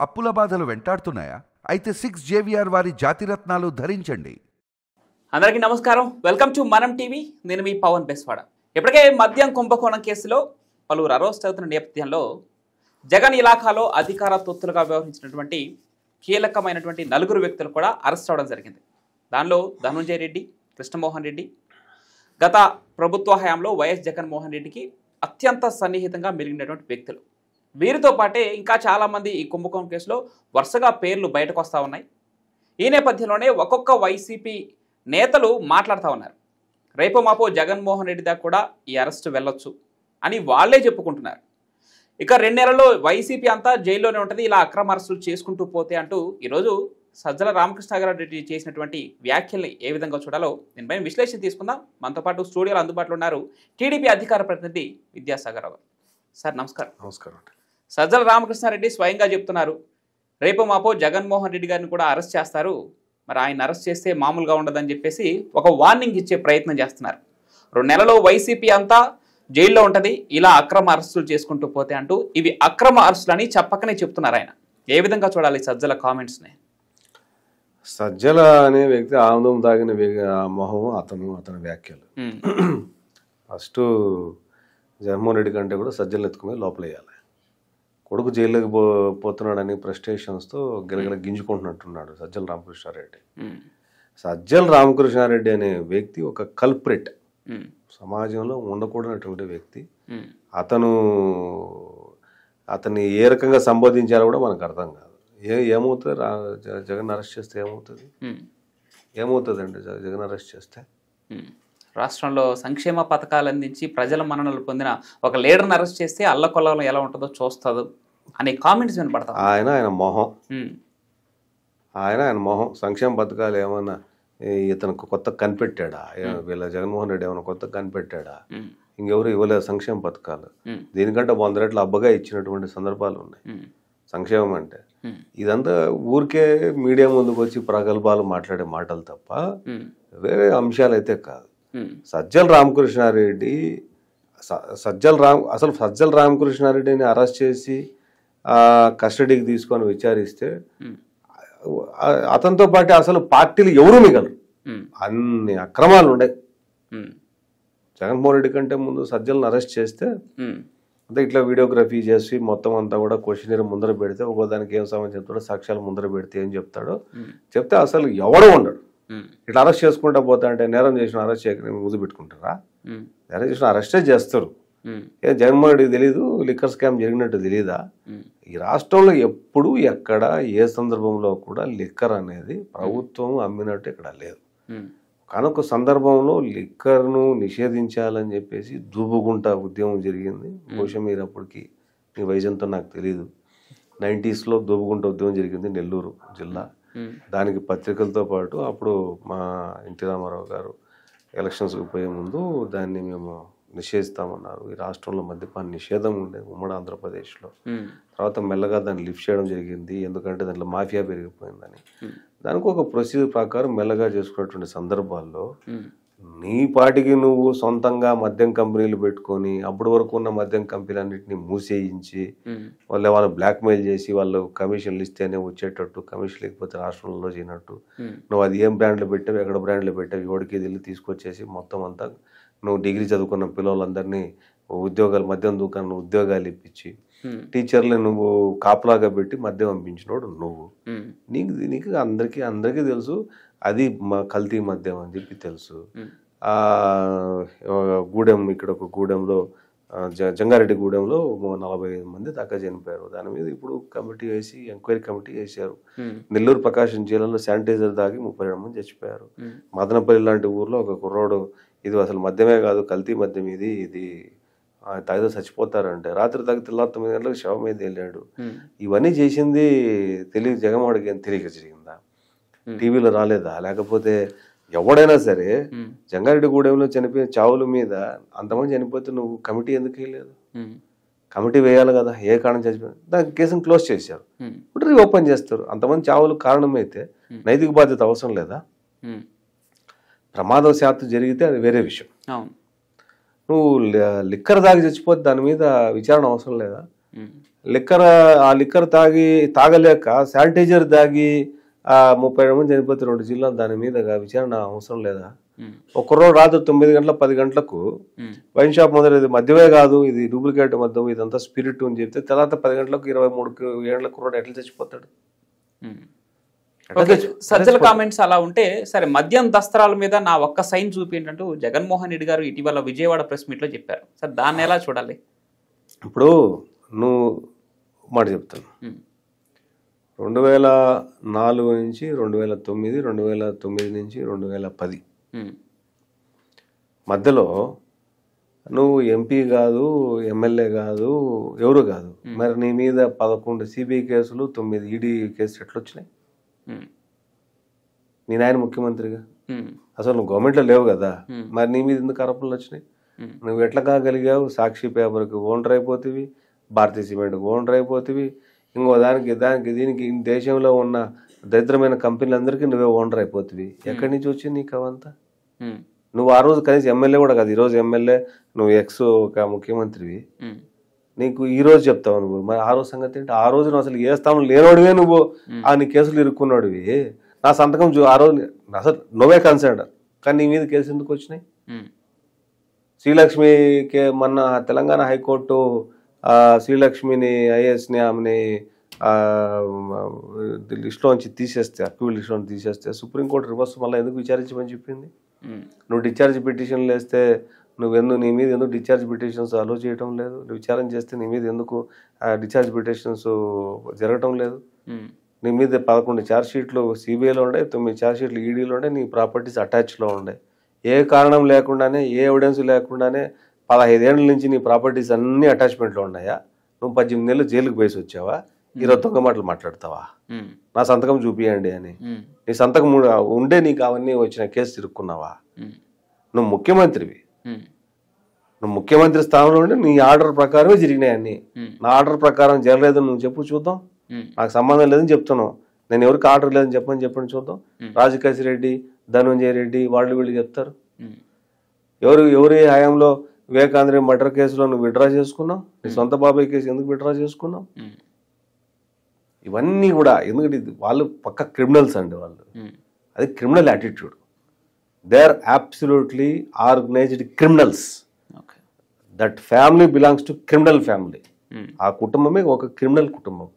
అప్పుల బాధలు వెంటాడుతున్నాయా? అయితే 6 జేవిఆర్ వారి జాతిరత్నాలు ధరించండి. అందరికీ నమస్కారం. వెల్కమ్ టు మనం టీవీ. నేను మీ పవన్ బెస్వాడ. ఇప్పటికే మద్యం కుంభకోణం కేసులో పలువురు అరెస్ట్ అవుతున్న నేపథ్యంలో జగన్ ఇలాఖాలో అధికార తొత్తులుగా వ్యవహరించినటువంటి కీలకమైనటువంటి 4 వ్యక్తులు కూడా అరెస్ట్ అవడం జరిగింది. దానిలో ధనుంజయ రెడ్డి, కృష్ణమోహన్ రెడ్డి గత ప్రభుత్వ హయాంలో వైఎస్ జగన్మోహన్ రెడ్డికి అత్యంత సన్నిహితంగా మెలిగినటువంటి వ్యక్తులు. వీరితో పాటే ఇంకా చాలామంది ఈ కుంభకోణం కేసులో వరుసగా పేర్లు బయటకు వస్తూ ఉన్నాయి. ఈ నేపథ్యంలోనే ఒక్కొక్క వైసీపీ నేతలు మాట్లాడుతూ ఉన్నారు. రేపు మాపో జగన్మోహన్ రెడ్డి దాకా కూడా ఈ అరెస్టు వెళ్ళొచ్చు అని వాళ్ళే చెప్పుకుంటున్నారు. ఇక 2 నెలల్లో వైసీపీ అంతా జైల్లోనే ఉంటుంది ఇలా అక్రమ అరెస్టులు చేసుకుంటూ పోతే అంటూ ఈరోజు సజ్జల రామకృష్ణారెడ్డి చేసినటువంటి వ్యాఖ్యల్ని ఏ విధంగా చూడాలో దీనిపై విశ్లేషణ తీసుకుందాం. మనతో పాటు స్టూడియోలో అందుబాటులో ఉన్నారు టీడీపీ అధికార ప్రతినిధి విద్యాసాగర్ రావు. సార్ నమస్కారం. నమస్కారం. సజ్జల రామకృష్ణారెడ్డి స్వయంగా చెప్తున్నారు రేపు మాపో జగన్మోహన్ రెడ్డి గారిని కూడా అరెస్ట్ చేస్తారు, మరి ఆయన అరెస్ట్ చేస్తే మామూలుగా ఉండదని చెప్పేసి ఒక వార్నింగ్ ఇచ్చే ప్రయత్నం చేస్తున్నారు. 2 నెలల్లో వైసీపీ అంతా జైల్లో ఉంటుంది ఇలా అక్రమ అరెస్టులు చేసుకుంటూ పోతే అంటూ ఇవి అక్రమ అరెస్టులు అని చెప్పకనే చెప్తున్నారు. ఆయన ఏ విధంగా చూడాలి సజ్జల కామెంట్స్ని? సజ్జల అనే వ్యక్తి ఆనందం తాగిన మొహం అతని వ్యాఖ్యలు. ఫస్ట్ జగన్మోహన్ రెడ్డి కంటే కూడా సజ్జలను ఎత్తుకుని లోపలేయాలి. కొడుకు జైల్లోకి పోతున్నాడని ఫ్రస్ట్రేషన్స్తో గిలగిల గింజుకుంటున్నట్టున్నాడు సజ్జల రామకృష్ణారెడ్డి. సజ్జల రామకృష్ణారెడ్డి అనే వ్యక్తి ఒక కల్ప్రిట్, సమాజంలో ఉండకూడనటువంటి వ్యక్తి. అతన్ని ఏ రకంగా సంబోధించాలో కూడా మనకు అర్థం కాదు. ఏమవుతుంది జగన్ అరెస్ట్ చేస్తే ఏమవుతుంది అండి? జగన్ అరెస్ట్ చేస్తే రాష్ట్రంలో సంక్షేమ పథకాలు అందించి ప్రజల మన్ననలు పొందిన ఒక లీడర్ని అరెస్ట్ చేస్తే అల్లకొల్లలో ఎలా ఉంటుందో చూస్తుంది అనే కామెంట్స్ వినపడతాయి. ఆయన మొహం సంక్షేమ పథకాలు ఏమన్నా ఇతనికి కొత్త కనిపెట్టాడా? వీళ్ళ జగన్మోహన్ రెడ్డి ఏమైనా కొత్త కనిపెట్టాడా? ఇంకెవరు ఇవ్వలేదు సంక్షేమ పథకాలు. దీనికంటే 100 రెట్లు అబ్బగా ఇచ్చినటువంటి సందర్భాలు ఉన్నాయి. సంక్షేమం అంటే ఇదంతా ఊరికే మీడియా ముందుకు వచ్చి ప్రగల్భాలు మాట్లాడే మాటలు తప్ప వేరే అంశాలు అయితే కాదు. సజ్జల రామకృష్ణారెడ్డిని అరెస్ట్ చేసి కస్టడీకి తీసుకొని విచారిస్తే అతనితో పాటు అసలు పార్టీలు ఎవరు మిగలరు. అన్ని అక్రమాలు ఉన్నాయి. జగన్మోహన్ రెడ్డి కంటే ముందు సజ్జలను అరెస్ట్ చేస్తే అంటే ఇట్లా వీడియోగ్రఫీ చేసి మొత్తం అంతా కూడా క్వశ్చనర్ ముందర పెడితే ఒక్కోదానికి ఏం సమాధానం చెప్తాడో, సాక్ష్యాలు ముందర పెడితే ఏం చెప్తాడో చెప్తే అసలు ఎవడో ఉండడు. ఇట్లా అరెస్ట్ చేసుకుంటా పోతా అంటే నేరం చేసిన అరెస్ట్ చేయక ముందు పెట్టుకుంటారా? నేరం చేసిన అరెస్టే చేస్తారు. ఏం జగన్మోహన్ రెడ్డికి తెలీదు లిక్కర్ స్కామ్ జరిగినట్టు తెలీదా? ఈ రాష్ట్రంలో ఎప్పుడు ఎక్కడ ఏ సందర్భంలో కూడా లిక్కర్ అనేది ప్రభుత్వం అమ్మినట్టు ఇక్కడ లేదు. కనుక సందర్భంలో లిక్కర్ను నిషేధించాలని చెప్పేసి దుబ్బుగుంట ఉద్యమం జరిగింది. బహుశా మీరు అప్పటికి మీ వయసంతో నాకు తెలీదు. 90s దుబ్బుగుంట ఉద్యమం జరిగింది నెల్లూరు జిల్లా. దానికి పత్రికలతో పాటు అప్పుడు మా ఎన్టీ రామారావు గారు ఎలక్షన్స్కి పోయే ముందు దాన్ని మేము నిషేధిస్తామన్నారు. ఈ రాష్ట్రంలో మద్యపాన నిషేధం ఉండేది ఉమ్మడి ఆంధ్రప్రదేశ్లో. తర్వాత మెల్లగా దాన్ని లిఫ్ట్ చేయడం జరిగింది, ఎందుకంటే దాంట్లో మాఫియా పెరిగిపోయిందని. దానికి ఒక ప్రొసీజర్ ప్రకారం మెల్లగా చేసుకున్నటువంటి సందర్భాల్లో నీ పాటికి నువ్వు సొంతంగా మద్యం కంపెనీలు పెట్టుకొని అప్పటి వరకు ఉన్న మద్యం కంపెనీలన్నింటినీ మూసేయించి వాళ్ళు బ్లాక్మెయిల్ చేసి వాళ్ళు కమిషన్లు ఇస్తేనే వచ్చేటట్టు, కమిషన్ లేకపోతే రాష్ట్రంలో చేయనట్టు, నువ్వు అది ఏం బ్రాండ్లు పెట్టావు, ఎక్కడ బ్రాండ్లు పెట్టావు, ఎవరికి వెళ్ళి తీసుకొచ్చేసి మొత్తం అంతా నువ్వు డిగ్రీ చదువుకున్న పిల్లలందరినీ ఉద్యోగాలు, మద్యం దుకాణం ఉద్యోగాలు ఇప్పించి టీచర్లు నువ్వు కాపలాగా పెట్టి మద్యం పంపించినోడు నువ్వు. నీకు అందరికీ తెలుసు అది కల్తీ మద్యం అని చెప్పి తెలుసు. గూడెం, ఇక్కడ ఒక గూడెంలో జంగారెడ్డి గూడెంలో 45 మంది దాకా చనిపోయారు. దాని మీద ఇప్పుడు కమిటీ వేసి ఎంక్వైరీ కమిటీ వేశారు. నెల్లూరు ప్రకాశం జిల్లాలో శానిటైజర్ తాగి 32 మంది చచ్చిపోయారు. మదనపల్లి లాంటి ఊర్లో ఒక కుర్రోడు ఇది అసలు మద్యమే కాదు కల్తీ మద్యం ఇది తాగితే చచ్చిపోతారంటే రాత్రి తాగి తెల్లారి 9 గంటలకు శవం మీద వెళ్ళాడు. ఇవన్నీ చేసింది జగన్మోహన్కి ఏం తెలియక జరిగిందా? టీవీలో రాలేదా? లేకపోతే ఎవడైనా సరే జంగారెడ్డిగూడెంలో చనిపోయిన చావుల మీద అంతమంది చనిపోతే నువ్వు కమిటీ ఎందుకు వేయలేదు? కమిటీ వేయాలి కదా. ఏ కారణం చచ్చిపోయింది దానికి కేసును క్లోజ్ చేశారు, ఇప్పుడు రీఓపెన్ చేస్తారు. అంతమంది చావులు కారణమైతే నైతిక బాధ్యత అవసరం లేదా? ప్రమాదవశాత్తు జరిగితే అది వేరే విషయం. నువ్వు లిక్కర్ దాగి చచ్చిపోతే దాని మీద విచారణ అవసరం లేదా? ఆ లిక్కర్ తాగలేక శానిటైజర్ తాగి 30 మంది చనిపోతే 2 జిల్లాలు దాని మీద విచారణ అవసరం లేదా? ఒక్కరోజు రాత్రి 9 గంటల 10 గంటలకు వైన్ షాప్ మొదలు ఇది మద్యమే కాదు, ఇది డూప్లికేట్ మద్యం, ఇదంతా స్పిరిట్ అని చెప్తే తర్వాత 10 గంటలకు 23 గంటలకు రోడ్డు ఎట్లా చచ్చిపోతాడు? సజ్జల కామెంట్స్ అలా ఉంటే సరే, మద్యం దస్త్రాల మీద నా ఒక్క సైన్ చూపించంటూ జగన్మోహన్ రెడ్డి గారు ఇటీవల విజయవాడ ప్రెస్ మీట్ లో చెప్పారు. సార్ దాన్ని ఎలా చూడాలి? ఇప్పుడు నువ్వు మాట చెప్తాను, 2004 నుంచి 2009, 2009 నుంచి 2010 మధ్యలో నువ్వు ఎంపీ కాదు, ఎమ్మెల్యే కాదు, ఎవరు కాదు, మరి నీ మీద 11 సిబిఐ కేసులు, 9 ఈడీ కేసులు ఎట్లొచ్చినాయి? నీ నాయన ముఖ్యమంత్రిగా అసలు నువ్వు గవర్నమెంట్లో లేవు కదా, మరి నీ మీద ఎందుకు ఆరోపణలు వచ్చినాయి? నువ్వు ఎట్లా కాగలిగావు? సాక్షి పేపర్కి ఓనర్ అయిపోతివి, భారతీయ సిమెంట్కి ఓనర్ అయిపోతివి, ఇంకో దీనికి దేశంలో ఉన్న దరిద్రమైన కంపెనీలందరికీ నువ్వే ఓనర్ అయిపోతివి. ఎక్కడి నుంచి వచ్చింది నీకు అవంతా? నువ్వు ఆ రోజు కనీసం ఎమ్మెల్యే కూడా కాదు, ఈరోజు ఎమ్మెల్యే, నువ్వు ఒక ముఖ్యమంత్రివి, నీకు ఈ రోజు చెప్తావు నువ్వు. మరి ఆ రోజు సంగతి ఏంటి? ఆ రోజు నువ్వు అసలు ఏ స్థానంలో లేనోడివే, నువ్వు నీ కేసులు ఇరుక్కున్నాడువి. నా సంతకం ఆ రోజు అసలు నువ్వే కన్సర్న్, కానీ నీ మీద కేసు ఎందుకు వచ్చినాయి? శ్రీలక్ష్మి మొన్న తెలంగాణ హైకోర్టు శ్రీలక్ష్మిని ఐఏఎస్ని ఆమెని లిస్టులోంచి తీసేస్తే, అక్యూల్ లిస్టులో తీసేస్తే సుప్రీంకోర్టు రివర్స్ మళ్ళీ ఎందుకు విచారించమని చెప్పింది? నువ్వు డిశ్చార్జ్ పిటిషన్లు వేస్తే నీ మీద ఎందుకు డిశ్చార్జ్ పిటిషన్స్ అలో చేయటం లేదు? నువ్వు విచారణ చేస్తే నీ మీద ఎందుకు డిశ్చార్జ్ పిటిషన్స్ జరగటం లేదు? నీ మీద 11 ఛార్జ్షీట్లు సిబిఐలో ఉండే, 9 ఛార్జ్షీట్లు ఈడీలో ఉండే, నీ ప్రాపర్టీస్ అటాచ్లో ఉండే. ఏ కారణం లేకుండానే, ఏ ఎవిడెన్స్ లేకుండానే 15 ఏళ్ళ నుంచి నీ ప్రాపర్టీస్ అన్ని అటాచ్మెంట్లో ఉన్నాయా? నువ్వు 18 నెలలు జైలుకు పోయేసి వచ్చావా? 20 దొంగ మాటలు మాట్లాడతావా? నా సంతకం చూపియండి అని. నీ సంతకం ఉండే నీకు అవన్నీ వచ్చిన కేసు తిరుక్కున్నావా? నువ్వు ముఖ్యమంత్రివి, నువ్వు ముఖ్యమంత్రి స్థానంలో ఉండి నీ ఆర్డర్ ప్రకారమే జరిగినాయి అన్ని. నా ఆర్డర్ ప్రకారం జరగలేదని నువ్వు చెప్పు చూద్దాం. నాకు సంబంధం లేదని చెప్తున్నావు, నేను ఎవరికి ఆర్డర్ లేదని చెప్పండి చూద్దాం. రాజకేశ్ రెడ్డి, ధనంజయ రెడ్డి, వీళ్ళు చెప్తారు. ఎవరి హయాంలో వివేకాంధ్ర మర్డర్ కేసులో నువ్వు విడ్రా చేసుకున్నావు? నీ సొంత బాబాయ్ కేసు ఎందుకు విడ్రా చేసుకున్నావు? ఇవన్నీ కూడా ఎందుకంటే వాళ్ళు పక్క క్రిమినల్స్ అండి వాళ్ళు. అది criminal attitude. They are absolutely organised criminals. That family belongs to criminal family. ఆ కుటుంబమే ఒక క్రిమినల్ కుటుంబం.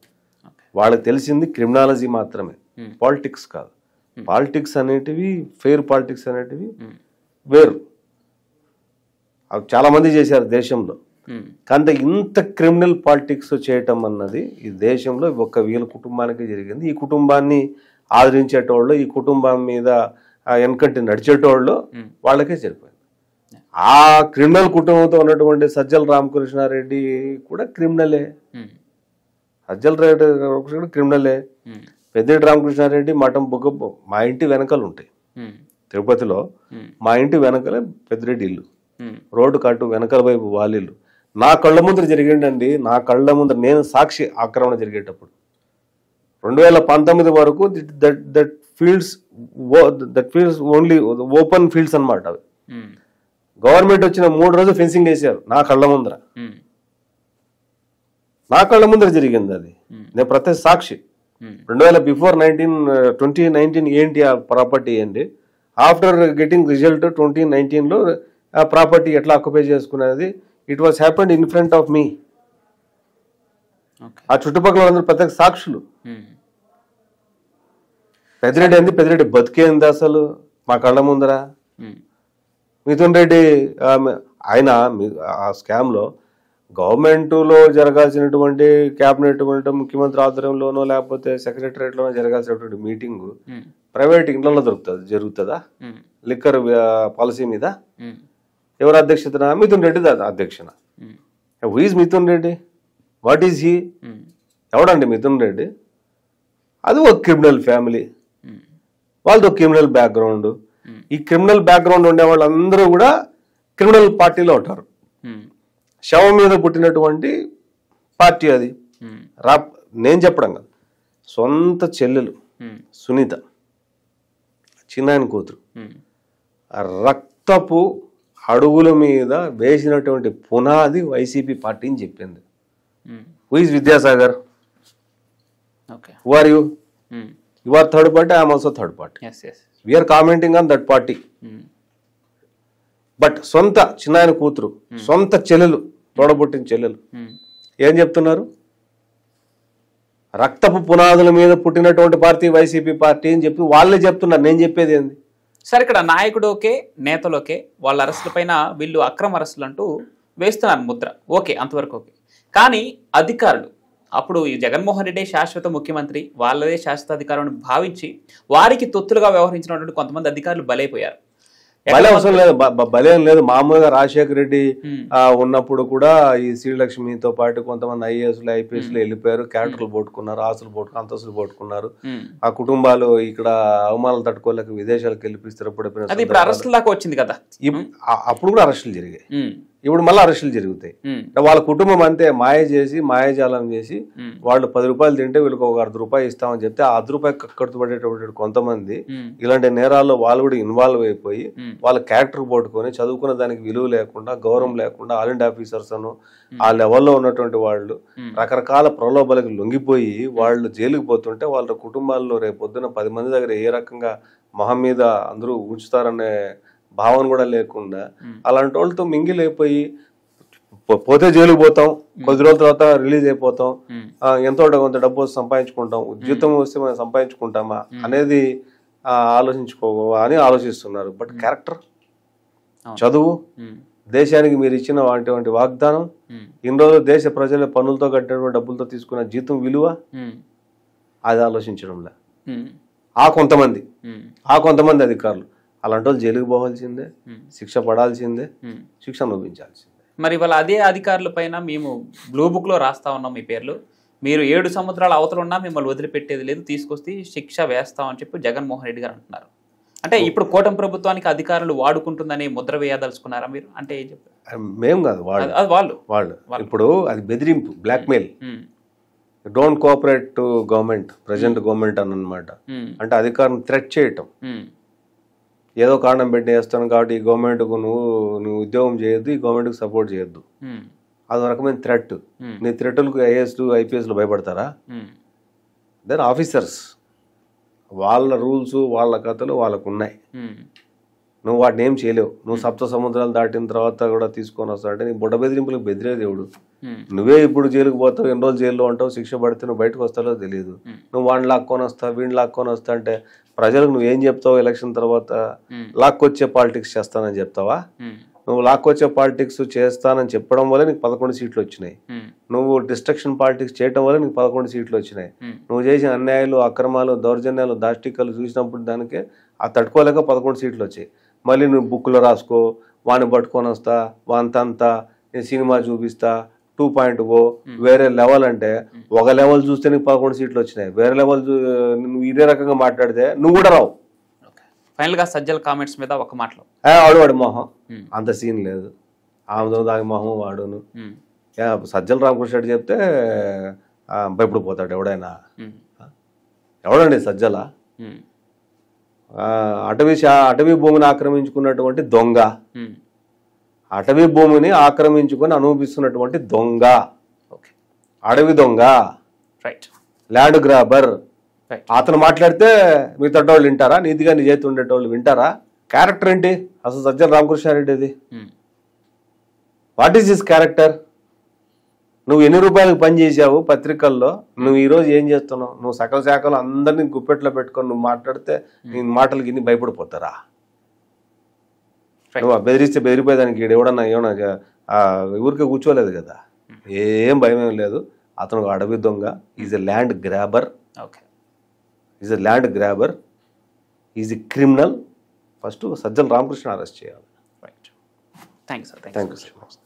వాళ్ళకి తెలిసింది క్రిమినాలజీ మాత్రమే, పాలిటిక్స్ కాదు. పాలిటిక్స్ అనేటివి, ఫెయిర్ పాలిటిక్స్ అనేటివి వేరు. అవి చాలా మంది చేశారు దేశంలో. కానీ ఇంత క్రిమినల్ పాలిటిక్స్ చేయటం అన్నది ఈ దేశంలో ఒక్క వీళ్ళ కుటుంబానికి జరిగింది. ఈ కుటుంబాన్ని ఆదరించేటోళ్ళు, ఈ కుటుంబం మీద వెనకంటి నడిచేటోళ్ళు వాళ్ళకే సరిపోయింది. ఆ క్రిమినల్ కుటుంబంతో ఉన్నటువంటి సజ్జల రామకృష్ణారెడ్డి కూడా క్రిమినలే. సజ్జల రామకృష్ణ క్రిమినలే. పెద్దిరెడ్డి రామకృష్ణారెడ్డి మఠం బుగ్గ మా ఇంటి వెనకలు ఉంటాయి తిరుపతిలో. మా ఇంటి వెనకలే పెద్దిరెడ్డి ఇల్లు, రోడ్డు కట్టు వెనకల వైపు వాళ్ళిల్లు. నా కళ్ళ ముందర జరిగిండండి, నా కళ్ళ ముందర నేను సాక్షి. ఆక్రమణ జరిగేటప్పుడు 2019 వరకు that fields only open fields అన్నమాట. అవి గవర్నమెంట్ వచ్చిన 3 రోజులు ఫెన్సింగ్ వేసారు నా కళ్ళ ముందర. నా కళ్ళ ముందర జరిగింది అది. నేను ప్రత్యేక సాక్షి. 2019 ఏంటి ఆ ప్రాపర్టీ ఏంటి, ఆఫ్టర్ గెటింగ్ రిజల్ట్ 2019లో ఆ ప్రాపర్టీ ఎట్లా ఆక్యుపై చేసుకునేది, it was happened in front of me. ఆ చుట్టుపక్కల అందరూ ప్రత్యేక సాక్షులు. పెద్దిరెడ్డి ఏంది, పెద్దిరెడ్డి బతికేంది అసలు మా కళ్ళ ముందర. మిథున్ రెడ్డి ఆయన ఆ స్కామ్లో గవర్నమెంట్లో జరగాల్సినటువంటి క్యాబినెట్ ముఖ్యమంత్రి ఆధ్వర్యంలోనో లేకపోతే సెక్రటరియట్లోనో జరగాల్సినటువంటి మీటింగ్ ప్రైవేట్ ఇండ్లలో జరుగుతుందా? లిక్కర్ పాలసీ మీద ఎవరు అధ్యక్షతన? మిథున్ రెడ్డి అధ్యక్షన. Who is Mithun Reddy? What is he? ఎవడండి మిథున్ రెడ్డి? అది ఒక క్రిమినల్ ఫ్యామిలీ, వాళ్ళది ఒక క్రిమినల్ బ్యాక్గ్రౌండ్. ఈ క్రిమినల్ బ్యాక్గ్రౌండ్ ఉండే వాళ్ళందరూ కూడా క్రిమినల్ పార్టీలో ఉంటారు. శవం మీద పుట్టినటువంటి పార్టీ అది. నేను చెప్పడం కాదు, సొంత చెల్లెలు సునీత, చిన్నాయన కూతురు, రక్తపు అడుగుల మీద వేసినటువంటి పునాది వైసీపీ పార్టీ అని చెప్పింది. Who is Vidyasagar? Okay. Who are you? You are third party, I am also third party. We are commenting on that party. But సొంత చిన్నాయన కూతురు, సొంత చెల్లెలు, తోడబుట్టిన చెల్లెలు ఏం చెప్తున్నారు? రక్తపు పునాదుల మీద పుట్టినటువంటి పార్టీ వైసీపీ పార్టీ అని చెప్పి వాళ్ళే చెప్తున్నారు. నేను చెప్పేది ఏంది? సరే, ఇక్కడ నాయకుడు ఓకే, నేతలు ఓకే, వాళ్ళ అరెస్టుల పైన వీళ్ళు అక్రమ అరెస్టులు అంటూ వేస్తున్నారు ముద్ర, ఓకే, అంతవరకు ఓకే. కానీ అధికారులు, అప్పుడు ఈ జగన్మోహన్ రెడ్డి శాశ్వత ముఖ్యమంత్రి, వాళ్ళదే శాశ్వత అధికారం భావించి వారికి తొత్తులుగా వ్యవహరించినటువంటి కొంతమంది అధికారులు బలైపోయారు. బలే అవసరం లేదు, బలేం లేదు. మామూలుగా రాజశేఖర రెడ్డి ఉన్నప్పుడు కూడా ఈ శ్రీలక్ష్మితో పాటు కొంతమంది ఐఏఎస్లు ఐపీఎస్లు వెళ్ళిపోయారు, క్యారెక్టర్లు పోట్టుకున్నారు, ఆస్తులు పోట్టుకున్నారు, అంతస్తులు పోట్టుకున్నారు. ఆ కుటుంబాలు ఇక్కడ అవమానాలు తట్టుకోలేక విదేశాలకు వెళ్ళి స్థిరపడిపోయిన అరెస్టుల దాకా వచ్చింది కదా. అప్పుడు కూడా అరెస్టులు జరిగాయి, ఇప్పుడు మళ్ళీ అరెస్టులు జరుగుతాయి. వాళ్ళ కుటుంబం అంతే మాయ చేసి మాయాజాలం చేసి వాళ్ళు 10 రూపాయలు తింటే వీళ్ళకి ఒక ₹1 ఇస్తామని చెప్తే ఆ ₹1 కట్టుబడేటటువంటి కొంతమంది ఇలాంటి నేరాల్లో వాళ్ళు కూడా ఇన్వాల్వ్ అయిపోయి వాళ్ళ క్యారెక్టర్ పోట్టుకొని చదువుకున్న దానికి విలువ లేకుండా, గౌరవం లేకుండా, ఆల్ ఇండియా ఆఫీసర్స్ అను ఆ లెవెల్లో ఉన్నటువంటి వాళ్ళు రకరకాల ప్రలోభాలకు లొంగిపోయి వాళ్ళు జైలుకి పోతుంటే వాళ్ళ కుటుంబాల్లో రేపొద్దున 10 మంది దగ్గర ఏ రకంగా మొహం మీద అందరూ ఉంచుతారనే భావన కూడా లేకుండా అలాంటి వాళ్ళతో మింగిల్ అయిపోయి పోతే జైలుకు పోతాం, కొద్ది రోజుల తర్వాత రిలీజ్ అయిపోతాం, ఎంతో కొంత డబ్బు సంపాదించుకుంటాం, జీతం వస్తే మనం సంపాదించుకుంటామా అనేది ఆలోచిస్తున్నారు. బట్ క్యారెక్టర్, చదువు, దేశానికి మీరు ఇచ్చిన వాటి వాగ్దానం, ఇన్ని రోజులు దేశ ప్రజల పన్నులతో కట్టినటువంటి డబ్బులతో తీసుకున్న జీతం విలువ అది ఆలోచించడంలే ఆ కొంతమంది అధికారులు. అలాంటి వాళ్ళు జైలుకు పోవాల్సిందే, శిక్ష పడాల్సిందే, శిక్ష అనుభవించాల్సిందే. మరి వాళ్ళ అదే అధికారుల పైన మేము బ్లూ బుక్ లో రాస్తా ఉన్నాం మీ పేర్లు, మీరు 7 సముద్రాల అవతల ఉన్నా మిమ్మల్ని వదిలిపెట్టేది లేదు, తీసుకొస్తే శిక్ష వేస్తామని చెప్పి జగన్మోహన్ రెడ్డి గారు అంటున్నారు. అంటే ఇప్పుడు కూటమి ప్రభుత్వానికి అధికారులు వాడుకుంటుందని ముద్ర వేయదలుచుకున్నారా మీరు? అంటే ఏం చెప్పారు? మేము కాదు, వాళ్ళు ఇప్పుడు అది బెదిరింపు, blackmail. Don't cooperate to government, present government అన్నమాట. అంటే అధికారం థ్రెట్ చేయటం, ఏదో కారణం పెట్టి వేస్తాను కాబట్టి ఈ గవర్నమెంట్కు నువ్వు ఉద్యోగం చేయొద్దు, ఈ గవర్నమెంట్కి సపోర్ట్ చేయొద్దు, అదొక రకమైన థ్రెట్. నీ థ్రెట్లకు ఐఏఎస్లు ఐపీఎస్లు భయపడతారా? దెన్ ఆఫీసర్స్, వాళ్ళ రూల్స్ వాళ్ళ కథలు వాళ్ళకు ఉన్నాయి, నువ్వు వాటిని ఏం చేయలేవు. నువ్వు 7 సముద్రాలు దాటిన తర్వాత కూడా తీసుకొని వస్తావంటే నీ బుడ్డ బెదిరింపులకు బెదిరే దేవుడు. నువ్వే ఇప్పుడు జైలుకు పోతావు, ఎన్ని రోజులు జైల్లో ఉంటావు, శిక్ష పడితే నువ్వు బయటకు వస్తావో తెలియదు. నువ్వు వాడిని లాక్కొని వస్తావు, వీడిని లాక్కొని వస్తా అంటే ప్రజలకు నువ్వేం చెప్తావు? ఎలక్షన్ తర్వాత లాక్కొచ్చే పాలిటిక్స్ చేస్తానని చెప్తావా? నువ్వు లాక్కొచ్చే పాలిటిక్స్ చేస్తానని చెప్పడం వల్ల నీకు 11 సీట్లు వచ్చినాయి. నువ్వు డిస్ట్రక్షన్ పాలిటిక్స్ చేయడం వల్ల నీకు 11 సీట్లు వచ్చినాయి. నువ్వు చేసిన అన్యాయాలు, అక్రమాలు, దౌర్జన్యాలు, దాష్టికాలు చూసినప్పుడు దానికి తట్టుకోలేక 11 సీట్లు వచ్చాయి. మళ్ళీ నువ్వు బుక్లో రాసుకో, వాడిని పట్టుకొని వస్తా, వాంతంతా నేను సినిమా చూపిస్తా, 2.0 వేరే లెవెల్ అంటే ఒక లెవెల్ చూస్తే నీకు 11 సీట్లు వచ్చినాయి. వేరే లెవెల్ నువ్వు ఇదే రకంగా మాట్లాడితే నువ్వు కూడా రావు. ఫైనల్ గా సజ్జల కామెంట్స్ మీద ఒక మాటలో వాడు మొహం అంత సీన్ లేదు, ఆమెతో దాని మొహం వాడును. సజ్జల రామకృష్ణ రెడ్డి చెప్తే భయపడిపోతాడు ఎవడైనా. ఎవడండి సజ్జల? అటవీ భూమిని ఆక్రమించుకున్నటువంటి దొంగ, అటవీ భూమిని ఆక్రమించుకొని అనుభవిస్తున్నటువంటి దొంగ, అడవి దొంగ, ల్యాండ్ గ్రాబర్. అతను మాట్లాడితే మిగతా వాళ్ళు వింటారా? నీతిగా నిజాయితీ ఉండేటోళ్ళు వింటారా? క్యారెక్టర్ ఏంటి అసలు సజ్జల రామకృష్ణారెడ్డిది? What is this character? నువ్వు ఎన్ని రూపాయలకు పని చేసావు పత్రికల్లో, నువ్వు ఈరోజు ఏం చేస్తున్నావు? నువ్వు సకల శాఖలు అందరినీ గుప్పెట్లో పెట్టుకొని నువ్వు మాట్లాడితే నీ మాటలకి ఇన్ని భయపడిపోతారా? నువ్వు బెదిరిస్తే బెదిరిపోయేదానికి ఎవడన్నా ఏమన్నా ఊరికే కూర్చోలేదు కదా, ఏం భయం ఏం లేదు. అతను అడవి దొంగ, is a land grabber, is a land grabber, is a criminal. First Sajjala Ramakrishna arrest చేయాలి. Thank you sir. Thank you so much.